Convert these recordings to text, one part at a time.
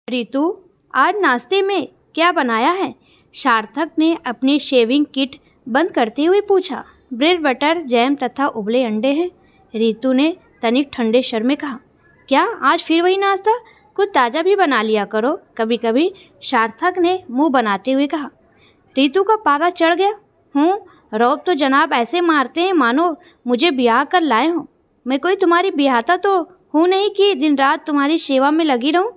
रितु, आज नाश्ते में क्या बनाया है? सार्थक ने अपनी शेविंग किट बंद करते हुए पूछा। ब्रेड बटर, जैम तथा उबले अंडे हैं। रितु ने तनिक ठंडे स्वर में कहा। क्या आज फिर वही नाश्ता? कुछ ताज़ा भी बना लिया करो कभी कभी, सार्थक ने मुंह बनाते हुए कहा। रितु का पारा चढ़ गया। रौब तो जनाब ऐसे मारते हैं मानो मुझे ब्याह कर लाए हों। मैं कोई तुम्हारी ब्याहता तो हूँ नहीं कि दिन रात तुम्हारी सेवा में लगी रहूं।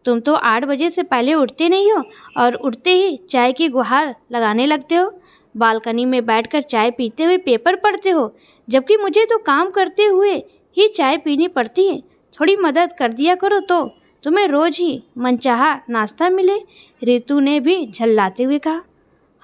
तुम तो 8 बजे से पहले उठते नहीं हो और उठते ही चाय की गुहार लगाने लगते हो। बालकनी में बैठकर चाय पीते हुए पेपर पढ़ते हो, जबकि मुझे तो काम करते हुए ही चाय पीनी पड़ती है। थोड़ी मदद कर दिया करो तो तुम्हें रोज ही मनचाहा नाश्ता मिले। रितु ने भी झल्लाते हुए कहा।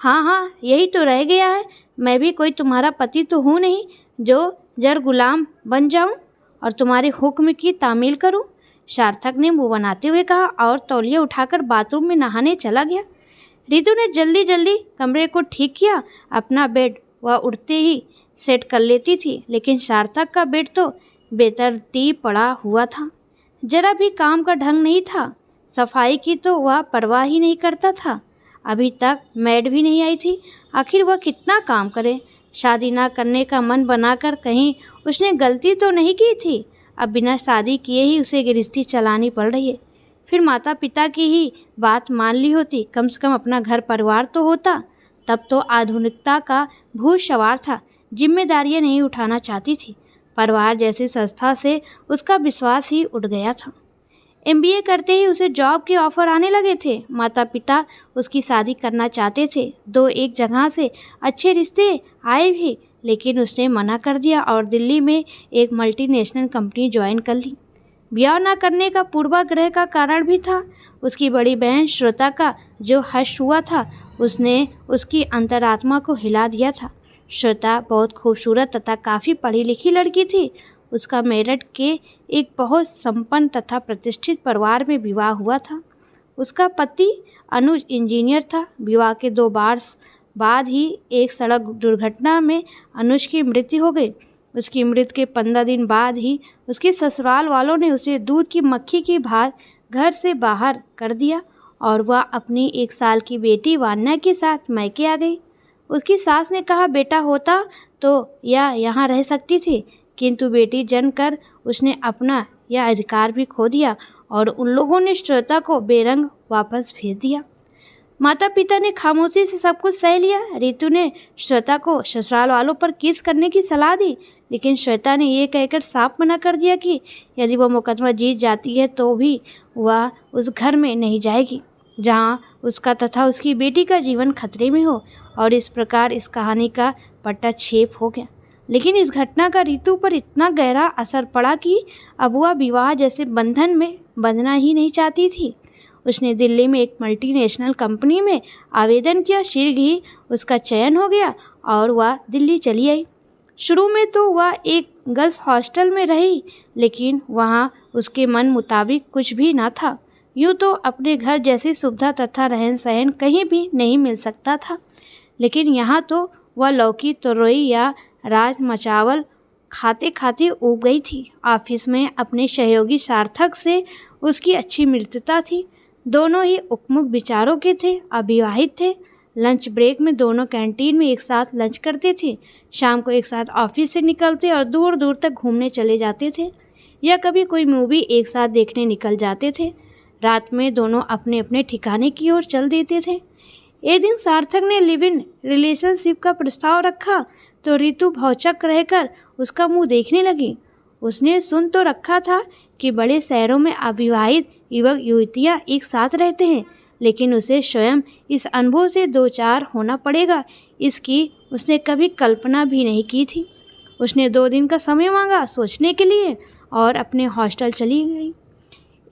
हाँ, यही तो रह गया है। मैं भी कोई तुम्हारा पति तो हूँ नहीं जो जर गुलाम बन जाऊं और तुम्हारे हुक्म की तामील करूं। सार्थक ने मुंह बनाते हुए कहा और तौलिया उठाकर बाथरूम में नहाने चला गया। रितु ने जल्दी जल्दी कमरे को ठीक किया। अपना बेड वह उठते ही सेट कर लेती थी, लेकिन सार्थक का बेड तो बेतरतीब पड़ा हुआ था। जरा भी काम का ढंग नहीं था। सफाई की तो वह परवाह ही नहीं करता था। अभी तक मैड भी नहीं आई थी। आखिर वह कितना काम करे? शादी ना करने का मन बनाकर कहीं उसने गलती तो नहीं की थी। अब बिना शादी किए ही उसे गृहस्थी चलानी पड़ रही है। फिर माता पिता की ही बात मान ली होती, कम से कम अपना घर परिवार तो होता। तब तो आधुनिकता का भूत सवार था, जिम्मेदारियां नहीं उठाना चाहती थी। परिवार जैसी संस्था से उसका विश्वास ही उठ गया था। MBA करते ही उसे जॉब के ऑफर आने लगे थे। माता पिता उसकी शादी करना चाहते थे। 2-1 जगह से अच्छे रिश्ते आए भी, लेकिन उसने मना कर दिया और दिल्ली में एक मल्टीनेशनल कंपनी ज्वाइन कर ली। ब्याह न करने का पूर्वाग्रह का कारण भी था। उसकी बड़ी बहन श्वेता का जो हश्र हुआ था, उसने उसकी अंतरात्मा को हिला दिया था। श्वेता बहुत खूबसूरत तथा काफ़ी पढ़ी लिखी लड़की थी। उसका मेरठ के एक बहुत संपन्न तथा प्रतिष्ठित परिवार में विवाह हुआ था। उसका पति अनुज इंजीनियर था। विवाह के 2 वर्ष बाद ही एक सड़क दुर्घटना में अनुज की मृत्यु हो गई। उसकी मृत्यु के 15 दिन बाद ही उसके ससुराल वालों ने उसे दूध की मक्खी की भांति घर से बाहर कर दिया और वह अपनी 1 साल की बेटी वान्या के साथ मैके आ गई। उसकी सास ने कहा बेटा होता तो यह यहाँ रह सकती थी, किंतु बेटी जन्म कर उसने अपना यह अधिकार भी खो दिया और उन लोगों ने श्वेता को बेरंग वापस भेज दिया। माता पिता ने खामोशी से सब कुछ सह लिया। रितु ने श्वेता को ससुराल वालों पर किस करने की सलाह दी, लेकिन श्वेता ने ये कहकर साफ मना कर दिया कि यदि वह मुकदमा जीत जाती है तो भी वह उस घर में नहीं जाएगी जहाँ उसका तथा उसकी बेटी का जीवन खतरे में हो। और इस प्रकार इस कहानी का पट्टाछेप हो गया। लेकिन इस घटना का रितु पर इतना गहरा असर पड़ा कि अब वह विवाह जैसे बंधन में बंधना ही नहीं चाहती थी। उसने दिल्ली में एक मल्टीनेशनल कंपनी में आवेदन किया। शीघ्र ही उसका चयन हो गया और वह दिल्ली चली आई। शुरू में तो वह एक गर्ल्स हॉस्टल में रही, लेकिन वहाँ उसके मन मुताबिक कुछ भी न था। यूँ तो अपने घर जैसी सुविधा तथा रहन सहन कहीं भी नहीं मिल सकता था, लेकिन यहाँ तो वह लौकी तुरई या राजमा चावल खाते खाते ऊब गई थी। ऑफिस में अपने सहयोगी सार्थक से उसकी अच्छी मित्रता थी। दोनों ही उपमुख विचारों के थे, अविवाहित थे। लंच ब्रेक में दोनों कैंटीन में एक साथ लंच करते थे। शाम को एक साथ ऑफिस से निकलते और दूर दूर तक घूमने चले जाते थे, या कभी कोई मूवी एक साथ देखने निकल जाते थे। रात में दोनों अपने अपने ठिकाने की ओर चल देते थे। एक दिन सार्थक ने लिव इन रिलेशनशिप का प्रस्ताव रखा तो रितु भौचक रहकर उसका मुंह देखने लगी। उसने सुन तो रखा था कि बड़े शहरों में अविवाहित युवक युवतियाँ एक साथ रहते हैं, लेकिन उसे स्वयं इस अनुभव से 2-4 होना पड़ेगा, इसकी उसने कभी कल्पना भी नहीं की थी। उसने 2 दिन का समय मांगा सोचने के लिए और अपने हॉस्टल चली गई।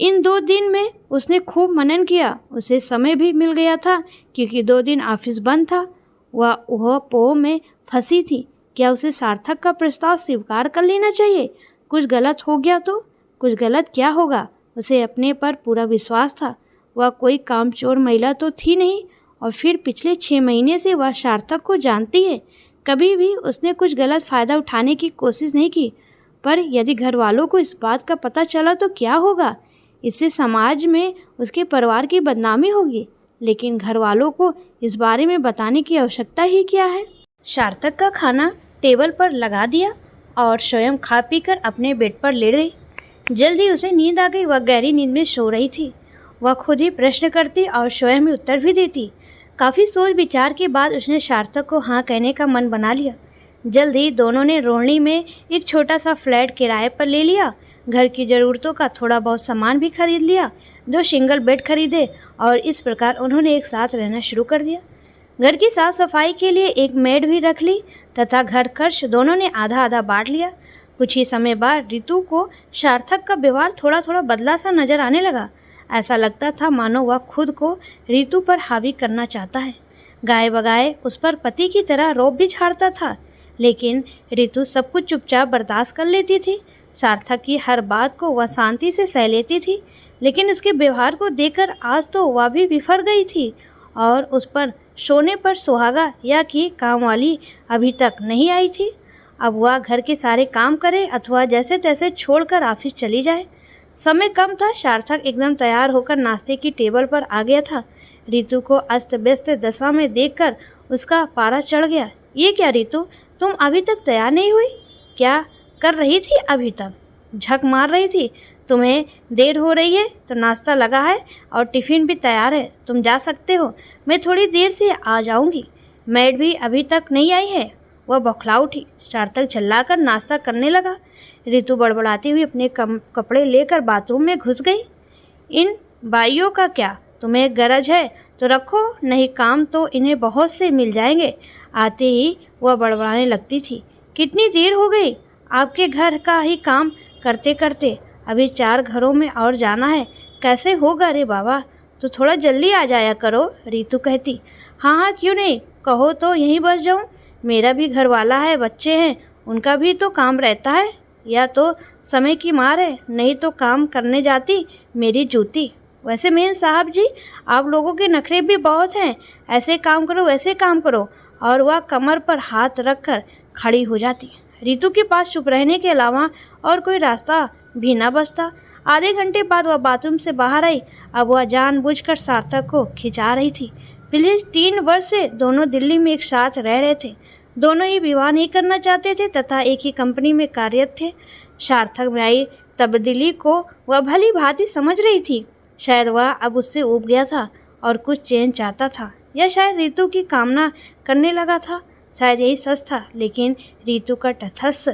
इन 2 दिन में उसने खूब मनन किया। उसे समय भी मिल गया था क्योंकि 2 दिन ऑफिस बंद था। वह पोह में फंसी थी। क्या उसे सार्थक का प्रस्ताव स्वीकार कर लेना चाहिए? कुछ गलत हो गया तो? कुछ गलत क्या होगा? उसे अपने पर पूरा विश्वास था। वह कोई कामचोर महिला तो थी नहीं, और फिर पिछले 6 महीने से वह सार्थक को जानती है। कभी भी उसने कुछ गलत फ़ायदा उठाने की कोशिश नहीं की। पर यदि घर वालों को इस बात का पता चला तो क्या होगा? इससे समाज में उसके परिवार की बदनामी होगी, लेकिन घर वालों को इस बारे में बताने की आवश्यकता ही क्या है। सार्थक का खाना टेबल पर लगा दिया और स्वयं खा पीकर अपने बेड पर लेट गई। जल्द ही उसे नींद आ गई। वह गहरी नींद में सो रही थी। वह खुद ही प्रश्न करती और स्वयं ही उत्तर भी देती। काफ़ी सोच विचार के बाद उसने सार्थक को हाँ कहने का मन बना लिया। जल्द ही दोनों ने रोहिणी में एक छोटा सा फ्लैट किराए पर ले लिया। घर की ज़रूरतों का थोड़ा बहुत सामान भी खरीद लिया। 2 सिंगल बेड खरीदे और इस प्रकार उन्होंने एक साथ रहना शुरू कर दिया। घर की साफ सफाई के लिए एक मेड भी रख ली तथा घर खर्च दोनों ने आधा आधा बांट लिया। कुछ ही समय बाद रितु को सार्थक का व्यवहार थोड़ा थोड़ा बदला सा नजर आने लगा। ऐसा लगता था मानो वह खुद को रितु पर हावी करना चाहता है। गाए बगाए उस पर पति की तरह रौब भी झाड़ता था, लेकिन रितु सब कुछ चुपचाप बर्दाश्त कर लेती थी। सार्थक की हर बात को वह शांति से सह लेती थी, लेकिन उसके व्यवहार को देखकर आज तो वह भी बिफर गई थी और उस पर सोने पर सुहागा या कि काम वाली अभी तक नहीं आई थी। अब वह घर के सारे काम करे अथवा जैसे तैसे छोड़कर ऑफिस चली जाए। समय कम था। सार्थक एकदम तैयार होकर नाश्ते की टेबल पर आ गया था। रितु को अस्त व्यस्त दशा में देखकर उसका पारा चढ़ गया। ये क्या रितु, तुम अभी तक तैयार नहीं हुई? क्या कर रही थी अभी तक? झक मार रही थी? तुम्हें देर हो रही है तो नाश्ता लगा है और टिफ़िन भी तैयार है, तुम जा सकते हो। मैं थोड़ी देर से आ जाऊंगी। मैड भी अभी तक नहीं आई है। वह बौखला उठी। सार्थक चिल्लाकर नाश्ता करने लगा। रितु बड़बड़ाती हुई अपने कपड़े लेकर बाथरूम में घुस गई। इन बाइयों का क्या, तुम्हें गरज है तो रखो, नहीं काम तो इन्हें बहुत से मिल जाएंगे। आते ही वह बड़बड़ाने लगती थी। कितनी देर हो गई आपके घर का ही काम करते करते? अभी 4 घरों में और जाना है, कैसे होगा रे बाबा? तो थोड़ा जल्दी आ जाया करो। रितु कहती। हाँ हाँ क्यों नहीं, कहो तो यहीं बस जाऊँ। मेरा भी घर वाला है, बच्चे हैं, उनका भी तो काम रहता है। या तो समय की मार है, नहीं तो काम करने जाती मेरी जूती। वैसे मेन साहब जी, आप लोगों के नखरे भी बहुत हैं। ऐसे काम करो वैसे काम करो। और वह कमर पर हाथ रखकर खड़ी हो जाती। रितु के पास चुप रहने के अलावा और कोई रास्ता भी ना बचता। आधे घंटे बाद वह बाथरूम से बाहर आई। अब वह जानबूझकर सार्थक को खिंचा रही थी। पिछले 3 वर्ष से दोनों दिल्ली में एक साथ रह रहे थे। दोनों ही विवाह नहीं करना चाहते थे तथा एक ही कंपनी में कार्यरत थे। सार्थक में आई तब्दीली को वह भली भांति समझ रही थी। शायद वह अब उससे ऊब गया था और कुछ चेंज चाहता था, या शायद रितु की कामना करने लगा था। शायद यही सच था, लेकिन रितु का तटस्थ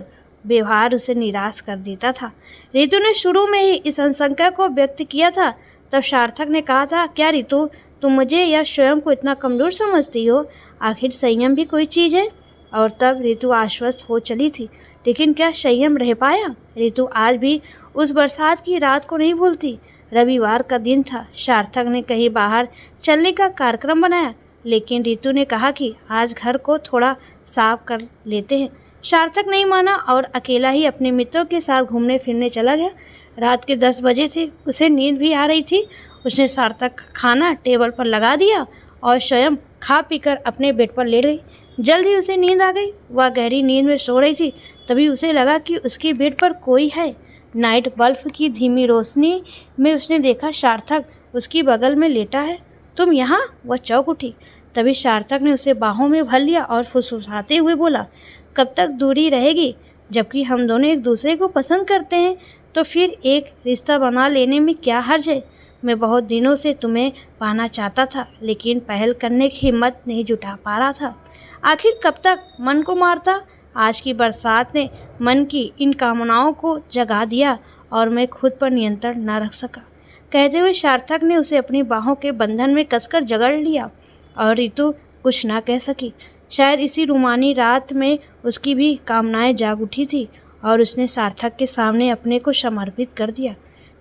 व्यवहार उसे निराश कर देता था। रितु ने शुरू में ही इस आशंका को व्यक्त किया था। तब सार्थक ने कहा था, क्या रितु, तुम मुझे या स्वयं को इतना कमज़ोर समझती हो? आखिर संयम भी कोई चीज़ है। और तब रितु आश्वस्त हो चली थी, लेकिन क्या संयम रह पाया? रितु आज भी उस बरसात की रात को नहीं भूलती। रविवार का दिन था। सार्थक ने कहीं बाहर चलने का कार्यक्रम बनाया, लेकिन रितु ने कहा कि आज घर को थोड़ा साफ कर लेते हैं। सार्थक नहीं माना और अकेला ही अपने मित्रों के साथ घूमने फिरने चला गया। रात के 10 बजे थे। उसे नींद भी आ रही थी। उसने सार्थक का खाना टेबल पर लगा दिया और स्वयं खा पीकर अपने बेड पर लेट गई। जल्द ही उसे नींद आ गई। वह गहरी नींद में सो रही थी। तभी उसे लगा कि उसके बेड पर कोई है। नाइट बल्ब की धीमी रोशनी में उसने देखा सार्थक उसकी बगल में लेटा है। तुम यहाँ? वह चौंक उठी। तभी सार्थक ने उसे बाहों में भर लिया और फुसफुसाते हुए बोला, कब तक दूरी रहेगी? जबकि हम दोनों एक दूसरे को पसंद करते हैं तो फिर एक रिश्ता बना लेने में क्या हर्ज है? मैं बहुत दिनों से तुम्हें पाना चाहता था, लेकिन पहल करने की हिम्मत नहीं जुटा पा रहा था। आखिर कब तक मन को मारता? आज की बरसात ने मन की इन कामनाओं को जगा दिया और मैं खुद पर नियंत्रण न रख सका। कहते हुए सार्थक ने उसे अपनी बाहों के बंधन में कसकर जकड़ लिया और रितु कुछ ना कह सकी। शायद इसी रूमानी रात में उसकी भी कामनाएं जाग उठी थी और उसने सार्थक के सामने अपने को समर्पित कर दिया।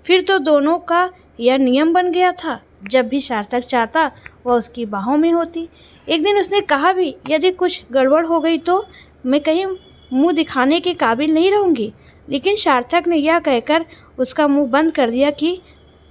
फिर तो दोनों का यह नियम बन गया था, जब भी सार्थक चाहता वह उसकी बाहों में होती। एक दिन उसने कहा भी, यदि कुछ गड़बड़ हो गई तो मैं कहीं मुंह दिखाने के काबिल नहीं रहूँगी। लेकिन सार्थक ने यह कहकर उसका मुंह बंद कर दिया कि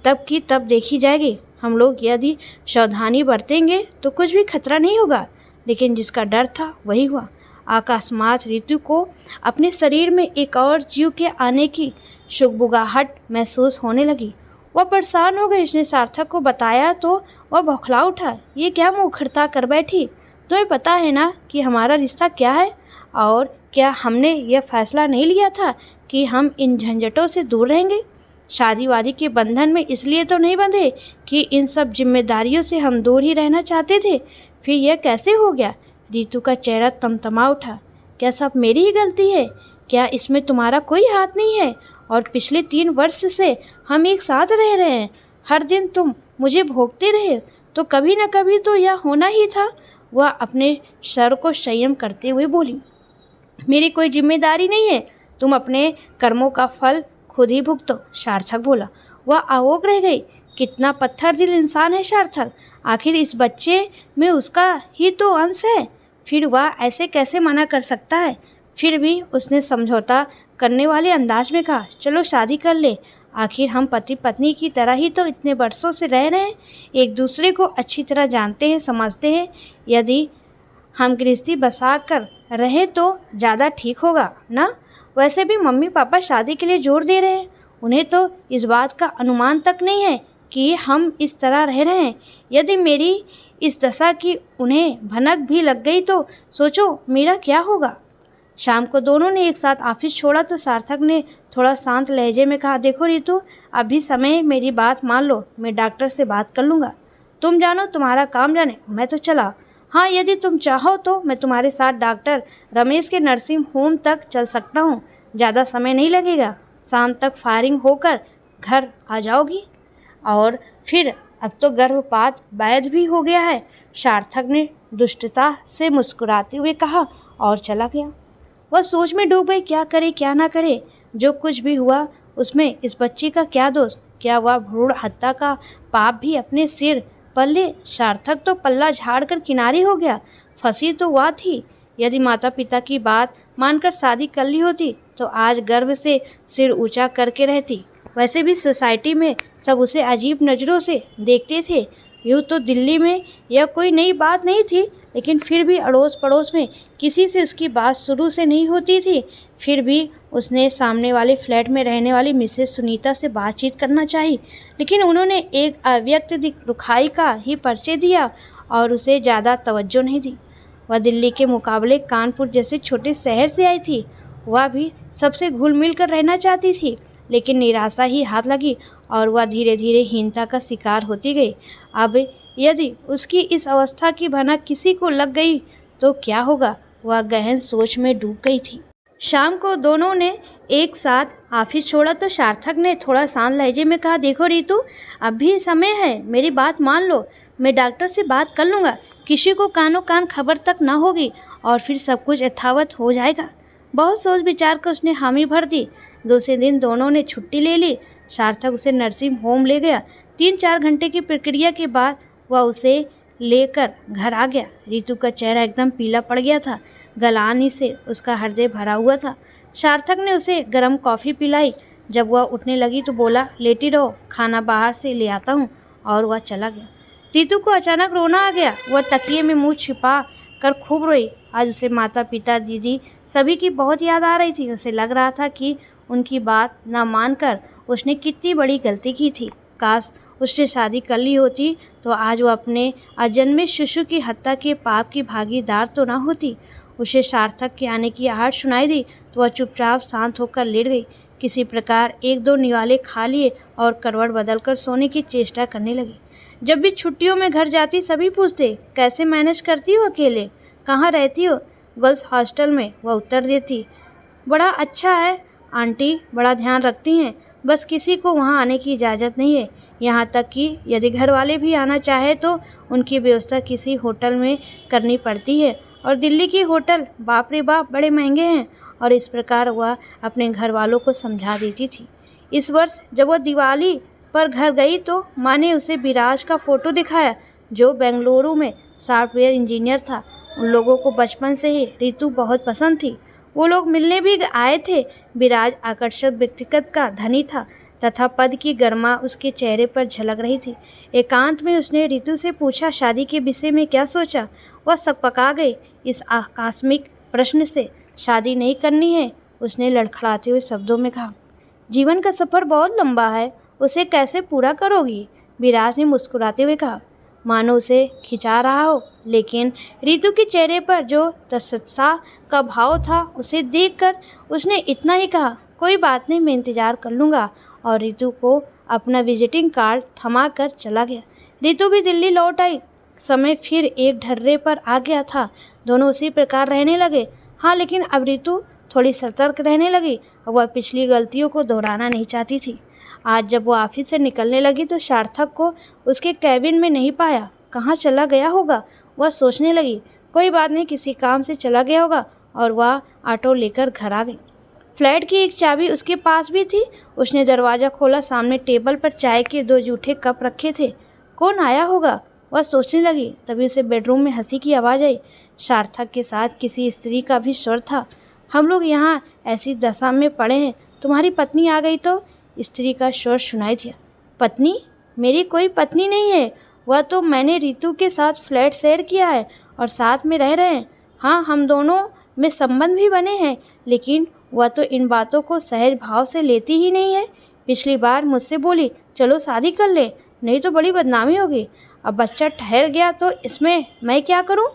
तब की तब देखी जाएगी। हम लोग यदि सावधानी बरतेंगे तो कुछ भी खतरा नहीं होगा। लेकिन जिसका डर था वही हुआ। अकस्मात रितु को अपने शरीर में एक और जीव के आने की शुगबुगाहट महसूस होने लगी। वह परेशान हो गई। उसने सार्थक को बताया तो वह बौखला उठा। ये क्या मुँह खिड़ता कर बैठी? तुम्हें पता है ना कि हमारा रिश्ता क्या है? और क्या हमने यह फैसला नहीं लिया था कि हम इन झंझटों से दूर रहेंगे? शादी वादी के बंधन में इसलिए तो नहीं बंधे कि इन सब जिम्मेदारियों से हम दूर ही रहना चाहते थे। फिर यह कैसे हो गया? रीतू का चेहरा तमतमा उठा। क्या सब मेरी ही गलती है? क्या इसमें तुम्हारा कोई हाथ नहीं है? और पिछले 3 वर्ष से हम एक साथ रह रहे हैं। हर दिन तुम मुझे भोगते रहे, तो कभी न कभी तो यह होना ही था। वह अपने सर को संयम करते हुए बोली, मेरी कोई जिम्मेदारी नहीं है। तुम अपने कर्मों का फल खुद ही भुगतो। सार्थक बोला। वह अवोक रह गई। कितना पत्थर दिल इंसान है सार्थक। आखिर इस बच्चे में उसका ही तो अंश है। फिर वह ऐसे कैसे मना कर सकता है? फिर भी उसने समझौता करने वाले अंदाज में कहा, चलो शादी कर ले। आखिर हम पति पत्नी की तरह ही तो इतने वर्षों से रह रहे हैं, एक दूसरे को अच्छी तरह जानते हैं, समझते हैं। यदि हम गृहस्थी बसा कर रहे तो ज़्यादा ठीक होगा ना? वैसे भी मम्मी पापा शादी के लिए जोर दे रहे हैं। उन्हें तो इस बात का अनुमान तक नहीं है कि हम इस तरह रह रहे हैं। यदि मेरी इस दशा की उन्हें भनक भी लग गई तो सोचो मेरा क्या होगा। शाम को दोनों ने एक साथ ऑफिस छोड़ा तो सार्थक ने थोड़ा शांत लहजे में कहा, देखो रीतू, अभी समय, मेरी बात मान लो। मैं डॉक्टर से बात कर लूँगा। तुम जानो, तुम्हारा काम जाने, मैं तो चला। हाँ, यदि तुम चाहो तो मैं तुम्हारे साथ डॉक्टर रमेश के नर्सिंग होम तक चल सकता हूँ। ज़्यादा समय नहीं लगेगा। शाम तक फायरिंग होकर घर आ जाओगी। और फिर अब तो गर्भपात वैध भी हो गया है। सार्थक ने दुष्टता से मुस्कुराते हुए कहा और चला गया। वह सोच में डूब गई, क्या करे क्या ना करे। जो कुछ भी हुआ उसमें इस बच्ची का क्या दोष? क्या वह भ्रूण हत्या का पाप भी अपने सिर पर ले? सार्थक तो पल्ला झाड़कर किनारे हो गया। फंसी तो वह थी। यदि माता पिता की बात मानकर शादी कर ली होती तो आज गर्व से सिर ऊंचा करके रहती। वैसे भी सोसाइटी में सब उसे अजीब नज़रों से देखते थे। यूँ तो दिल्ली में यह कोई नई बात नहीं थी, लेकिन फिर भी अड़ोस पड़ोस में किसी से उसकी बात शुरू से नहीं होती थी। फिर भी उसने सामने वाले फ्लैट में रहने वाली मिसेस सुनीता से बातचीत करना चाहिए, लेकिन उन्होंने एक अव्यक्त रुखाई का ही परिचय दिया और उसे ज़्यादा तवज्जो नहीं दी। वह दिल्ली के मुकाबले कानपुर जैसे छोटे शहर से आई थी। वह भी सबसे घुल मिल कर रहना चाहती थी, लेकिन निराशा ही हाथ लगी और वह धीरे धीरे हीनता का शिकार होती गई। अब यदि उसकी इस अवस्था की भनक किसी को लग गई तो क्या होगा? वह गहन सोच में डूब गई थी। शाम को दोनों ने एक साथ ऑफिस छोड़ा तो सार्थक ने थोड़ा शांत लहजे में कहा, देखो रीतू, अभी समय है, मेरी बात मान लो। मैं डॉक्टर से बात कर लूँगा। किसी को कानों कान खबर तक ना होगी और फिर सब कुछ यथावत हो जाएगा। बहुत सोच विचार कर उसने हामी भर दी। दूसरे दिन दोनों ने छुट्टी ले ली। सार्थक उसे नर्सिंग होम ले गया। 3-4 घंटे की प्रक्रिया के बाद वह उसे लेकर घर आ गया। रीतू का चेहरा एकदम पीला पड़ गया था। गलानी से उसका हृदय भरा हुआ था। सार्थक ने उसे गर्म कॉफ़ी पिलाई। जब वह उठने लगी तो बोला, लेटी रहो, खाना बाहर से ले आता हूँ। और वह चला गया। रीतू को अचानक रोना आ गया। वह तकिए में मुँह छिपा कर खूब रोई। आज उसे माता पिता, दीदी, सभी की बहुत याद आ रही थी। उसे लग रहा था कि उनकी बात न मानकर उसने कितनी बड़ी गलती की थी। काश उसने शादी कर ली होती तो आज वो अपने अजन्मे शिशु की हत्या के पाप की भागीदार तो ना होती। उसे सार्थक के आने की आहट सुनाई दी तो वह चुपचाप शांत होकर लेट गई। किसी प्रकार 1-2 निवाले खा लिए और करवट बदलकर सोने की चेष्टा करने लगी। जब भी छुट्टियों में घर जाती सभी पूछते, कैसे मैनेज करती हो अकेले? कहाँ रहती हो? गर्ल्स हॉस्टल में, वह उत्तर देती। बड़ा अच्छा है आंटी, बड़ा ध्यान रखती हैं। बस किसी को वहाँ आने की इजाज़त नहीं है। यहाँ तक कि यदि घर वाले भी आना चाहे तो उनकी व्यवस्था किसी होटल में करनी पड़ती है। और दिल्ली की होटल, बाप रे बाप, बड़े महंगे हैं। और इस प्रकार वह अपने घर वालों को समझा देती थी। इस वर्ष जब वह दिवाली पर घर गई तो माँ ने उसे विराज का फ़ोटो दिखाया, जो बेंगलुरु में सॉफ्टवेयर इंजीनियर था। उन लोगों को बचपन से ही रीतू बहुत पसंद थी। वो लोग मिलने भी आए थे। विराज आकर्षक व्यक्तित्व का धनी था तथा पद की गर्मा उसके चेहरे पर झलक रही थी। एकांत में उसने रीतू से पूछा, शादी के विषय में क्या सोचा? वह सकपका गई इस आकस्मिक प्रश्न से। शादी नहीं करनी है, उसने लड़खड़ाते हुए शब्दों में कहा। जीवन का सफ़र बहुत लंबा है उसे कैसे पूरा करोगी? विराज ने मुस्कुराते हुए कहा, मानो उसे खिंचा रहा हो। लेकिन रितु के चेहरे पर जो तटस्थता का भाव था, उसे देखकर उसने इतना ही कहा, कोई बात नहीं, मैं इंतज़ार कर लूँगा। और रितु को अपना विजिटिंग कार्ड थमा कर चला गया। रितु भी दिल्ली लौट आई। समय फिर एक ढर्रे पर आ गया था। दोनों उसी प्रकार रहने लगे। हाँ, लेकिन अब रितु थोड़ी सतर्क रहने लगी। वह पिछली गलतियों को दोहराना नहीं चाहती थी। आज जब वो ऑफिस से निकलने लगी तो सार्थक को उसके कैबिन में नहीं पाया। कहाँ चला गया होगा, वह सोचने लगी। कोई बात नहीं, किसी काम से चला गया होगा। और वह ऑटो लेकर घर आ गई। फ्लैट की एक चाबी उसके पास भी थी। उसने दरवाज़ा खोला। सामने टेबल पर चाय के 2 जूठे कप रखे थे। कौन आया होगा, वह सोचने लगी। तभी उसे बेडरूम में हंसी की आवाज़ आई। सार्थक के साथ किसी स्त्री का भी स्वर था। हम लोग यहाँ ऐसी दशा में पड़े हैं, तुम्हारी पत्नी आ गई तो? स्त्री का स्वर सुनाई दिया। पत्नी? मेरी कोई पत्नी नहीं है। वह तो मैंने रितु के साथ फ्लैट शेयर किया है और साथ में रह रहे हैं। हाँ, हम दोनों में संबंध भी बने हैं, लेकिन वह तो इन बातों को सहज भाव से लेती ही नहीं है। पिछली बार मुझसे बोली, चलो शादी कर ले, नहीं तो बड़ी बदनामी होगी। अब बच्चा ठहर गया तो इसमें मैं क्या करूं?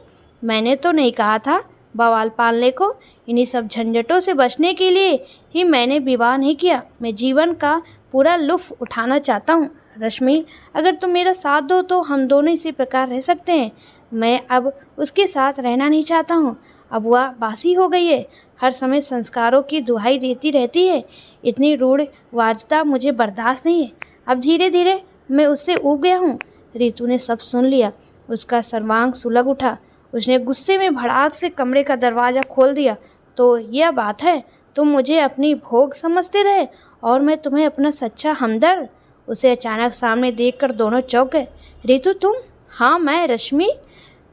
मैंने तो नहीं कहा था बवाल पालने को। इन्हीं सब झंझटों से बचने के लिए ही मैंने विवाह नहीं किया। मैं जीवन का पूरा लुत्फ उठाना चाहता हूँ। रश्मि, अगर तुम मेरा साथ दो तो हम दोनों इसी प्रकार रह सकते हैं। मैं अब उसके साथ रहना नहीं चाहता हूँ। अब वह बासी हो गई है, हर समय संस्कारों की दुहाई देती रहती है। इतनी रूढ़वादिता मुझे बर्दाश्त नहीं है। अब धीरे धीरे मैं उससे ऊब गया हूँ। रितु ने सब सुन लिया। उसका सर्वांग सुलग उठा। उसने गुस्से में भड़ाक से कमरे का दरवाज़ा खोल दिया। तो यह बात है, तुम मुझे अपनी भोग समझते रहे और मैं तुम्हें अपना सच्चा हमदर्द? उसे अचानक सामने देखकर दोनों चौंक गए। रितु, तुम? हाँ, मैं रश्मि।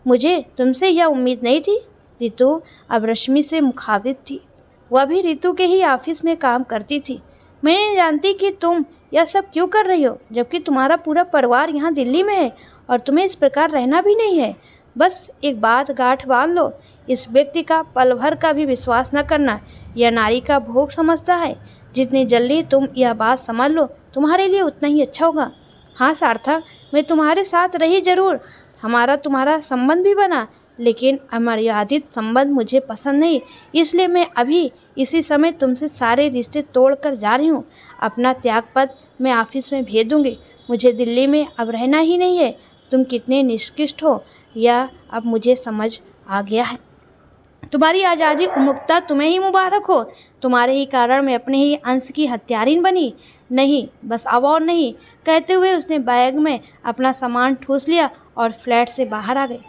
मुझे तुमसे यह उम्मीद नहीं थी। रितु अब रश्मि से मुखातिब थी। वह भी रितु के ही ऑफिस में काम करती थी। मैं नहीं जानती कि तुम यह सब क्यों कर रही हो, जबकि तुम्हारा पूरा परिवार यहाँ दिल्ली में है और तुम्हें इस प्रकार रहना भी नहीं है। बस एक बात गांठ बांध लो, इस व्यक्ति का पल भर का भी विश्वास न करना। यह नारी का भोग समझता है। जितनी जल्दी तुम यह बात समझ लो, तुम्हारे लिए उतना ही अच्छा होगा। हाँ सार्थक, मैं तुम्हारे साथ रही जरूर, हमारा तुम्हारा संबंध भी बना, लेकिन अमर्यादित संबंध मुझे पसंद नहीं। इसलिए मैं अभी इसी समय तुमसे सारे रिश्ते तोड़कर जा रही हूँ। अपना त्यागपत्र मैं ऑफिस में भेज दूँगी। मुझे दिल्ली में अब रहना ही नहीं है। तुम कितने निष्कृष्ट हो यह अब मुझे समझ आ गया है। तुम्हारी आज़ादी उन्मुक्ता तुम्हें ही मुबारक हो। तुम्हारे ही कारण मैं अपने ही अंश की हत्यारिन बनी। नहीं, बस अब और नहीं। कहते हुए उसने बैग में अपना सामान ठूस लिया और फ्लैट से बाहर आ गई।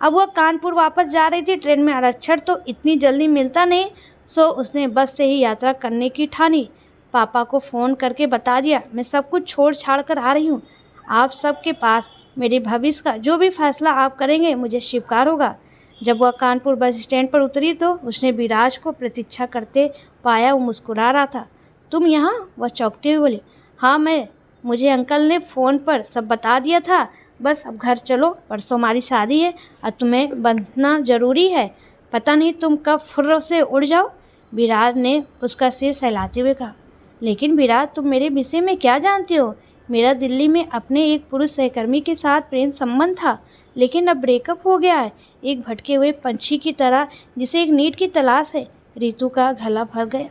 अब वह कानपुर वापस जा रही थी। ट्रेन में आरक्षण तो इतनी जल्दी मिलता नहीं, सो उसने बस से ही यात्रा करने की ठानी। पापा को फ़ोन करके बता दिया, मैं सब कुछ छोड़ छाड़ कर आ रही हूँ। आप सबके पास मेरे भविष्य का जो भी फैसला आप करेंगे मुझे स्वीकार होगा। जब वह कानपुर बस स्टैंड पर उतरी तो उसने विराज को प्रतीक्षा करते पाया। वो मुस्कुरा रहा था। तुम यहाँ? वह चौंकते हुए बोली। हाँ, मुझे अंकल ने फ़ोन पर सब बता दिया था। बस अब घर चलो, परसों हमारी शादी है और तुम्हें बंधना ज़रूरी है। पता नहीं तुम कब फुर्र से उड़ जाओ। विराज ने उसका सिर सहलाते हुए कहा। लेकिन विराज, तुम मेरे विषय में क्या जानते हो? मेरा दिल्ली में अपने एक पुरुष सहकर्मी के साथ प्रेम संबंध था, लेकिन अब ब्रेकअप हो गया है। एक भटके हुए पंछी की तरह जिसे एक नीड की तलाश है। रितु का गला भर गया।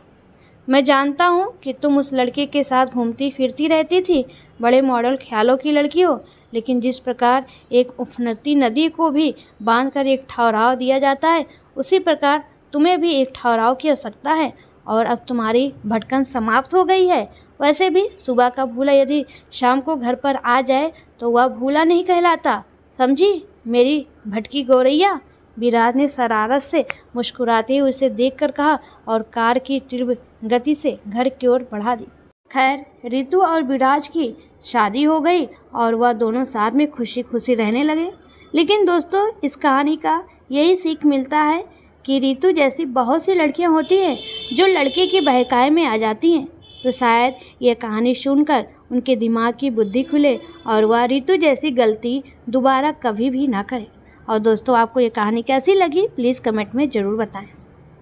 मैं जानता हूँ कि तुम उस लड़के के साथ घूमती फिरती रहती थी, बड़े मॉडल ख्यालों की लड़की हो, लेकिन जिस प्रकार एक उफनती नदी को भी बांधकर एक ठहराव दिया जाता है, उसी प्रकार तुम्हें भी एक ठहराव की आवश्यकता है। और अब तुम्हारी भटकन समाप्त हो गई है। वैसे भी सुबह का भूला यदि शाम को घर पर आ जाए तो वह भूला नहीं कहलाता। समझी मेरी भटकी गौरैया? विराज ने शरारत से मुस्कुराते हुए उसे देखकर कहा और कार की तीव्र गति से घर की ओर बढ़ा दी। खैर, रितु और विराज की शादी हो गई और वह दोनों साथ में खुशी खुशी रहने लगे। लेकिन दोस्तों, इस कहानी का यही सीख मिलता है कि रितु जैसी बहुत सी लड़कियां होती हैं जो लड़के के बहकावे में आ जाती हैं। तो शायद यह कहानी सुनकर उनके दिमाग की बुद्धि खुले और वह रितु जैसी गलती दोबारा कभी भी ना करें। और दोस्तों, आपको ये कहानी कैसी लगी प्लीज़ कमेंट में ज़रूर बताएं।